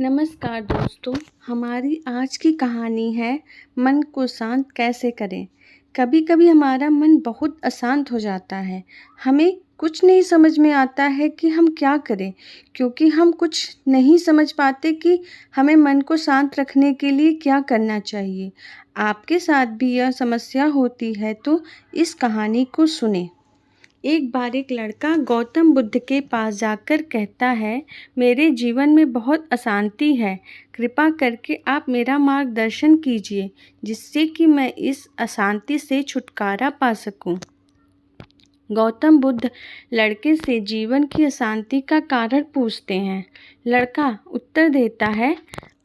नमस्कार दोस्तों, हमारी आज की कहानी है मन को शांत कैसे करें। कभी कभी हमारा मन बहुत अशांत हो जाता है। हमें कुछ नहीं समझ में आता है कि हम क्या करें, क्योंकि हम कुछ नहीं समझ पाते कि हमें मन को शांत रखने के लिए क्या करना चाहिए। आपके साथ भी यह समस्या होती है तो इस कहानी को सुनें। एक बार एक लड़का गौतम बुद्ध के पास जाकर कहता है, मेरे जीवन में बहुत अशांति है। कृपा करके आप मेरा मार्गदर्शन कीजिए, जिससे कि मैं इस अशांति से छुटकारा पा सकूं। गौतम बुद्ध लड़के से जीवन की अशांति का कारण पूछते हैं। लड़का उत्तर देता है,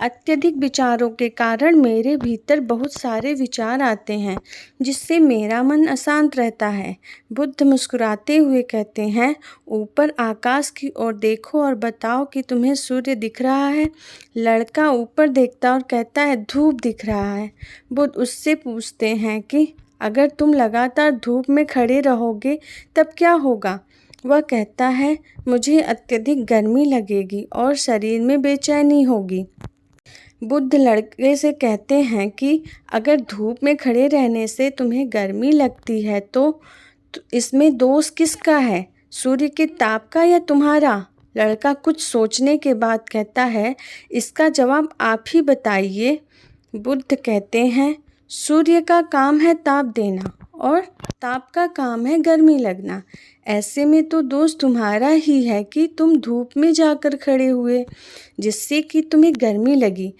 अत्यधिक विचारों के कारण मेरे भीतर बहुत सारे विचार आते हैं, जिससे मेरा मन अशांत रहता है। बुद्ध मुस्कुराते हुए कहते हैं, ऊपर आकाश की ओर देखो और बताओ कि तुम्हें सूर्य दिख रहा है। लड़का ऊपर देखता और कहता है, धूप दिख रहा है। बुद्ध उससे पूछते हैं कि अगर तुम लगातार धूप में खड़े रहोगे तब क्या होगा। वह कहता है, मुझे अत्यधिक गर्मी लगेगी और शरीर में बेचैनी होगी। बुद्ध लड़के से कहते हैं कि अगर धूप में खड़े रहने से तुम्हें गर्मी लगती है तो इसमें दोष किसका है, सूर्य के ताप का या तुम्हारा। लड़का कुछ सोचने के बाद कहता है, इसका जवाब आप ही बताइए। बुद्ध कहते हैं, सूर्य का काम है ताप देना और ताप का काम है गर्मी लगना। ऐसे में तो दोष तुम्हारा ही है कि तुम धूप में जाकर खड़े हुए, जिससे कि तुम्हें गर्मी लगी।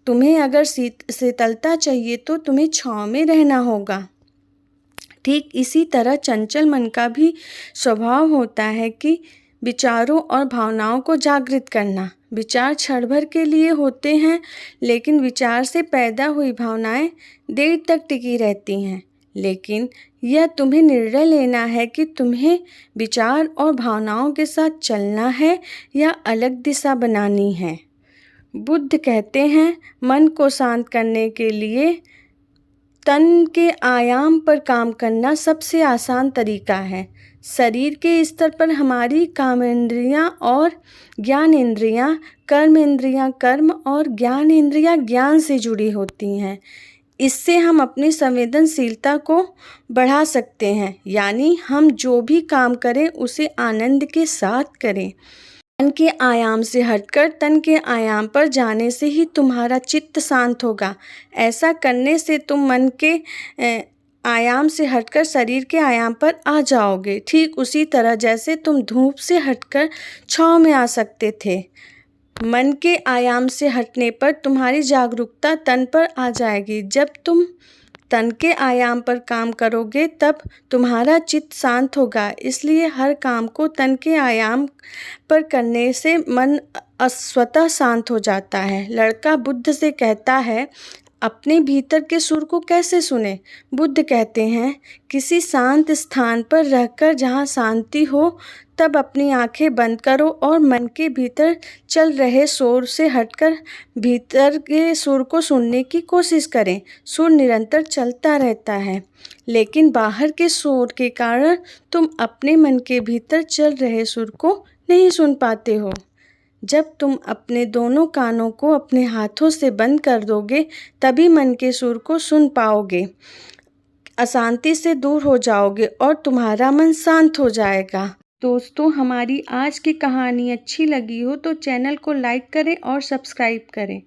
तुम्हें अगर शीतलता चाहिए तो तुम्हें छांव में रहना होगा। ठीक इसी तरह चंचल मन का भी स्वभाव होता है कि विचारों और भावनाओं को जागृत करना। विचार क्षण भर के लिए होते हैं, लेकिन विचार से पैदा हुई भावनाएं देर तक टिकी रहती हैं। लेकिन यह तुम्हें निर्णय लेना है कि तुम्हें विचार और भावनाओं के साथ चलना है या अलग दिशा बनानी है। बुद्ध कहते हैं, मन को शांत करने के लिए तन के आयाम पर काम करना सबसे आसान तरीका है। शरीर के स्तर पर हमारी कामेंद्रियां और ज्ञान इंद्रियां, कर्म इंद्रियां कर्म और ज्ञान इंद्रियां ज्ञान से जुड़ी होती हैं। इससे हम अपनी संवेदनशीलता को बढ़ा सकते हैं, यानी हम जो भी काम करें उसे आनंद के साथ करें। मन के आयाम से हटकर तन के आयाम पर जाने से ही तुम्हारा चित्त शांत होगा। ऐसा करने से तुम मन के आयाम से हटकर शरीर के आयाम पर आ जाओगे, ठीक उसी तरह जैसे तुम धूप से हटकर छांव में आ सकते थे। मन के आयाम से हटने पर तुम्हारी जागरूकता तन पर आ जाएगी। जब तुम तन के आयाम पर काम करोगे तब तुम्हारा चित्त शांत होगा। इसलिए हर काम को तन के आयाम पर करने से मन स्वतः शांत हो जाता है। लड़का बुद्ध से कहता है, अपने भीतर के सुर को कैसे सुने। बुद्ध कहते हैं, किसी शांत स्थान पर रहकर जहाँ शांति हो तब अपनी आंखें बंद करो और मन के भीतर चल रहे शोर से हटकर भीतर के सुर को सुनने की कोशिश करें। सुर निरंतर चलता रहता है, लेकिन बाहर के शोर के कारण तुम अपने मन के भीतर चल रहे सुर को नहीं सुन पाते हो। जब तुम अपने दोनों कानों को अपने हाथों से बंद कर दोगे तभी मन के सुर को सुन पाओगे। अशांति से दूर हो जाओगे और तुम्हारा मन शांत हो जाएगा। दोस्तों, हमारी आज की कहानी अच्छी लगी हो तो चैनल को लाइक करें और सब्सक्राइब करें।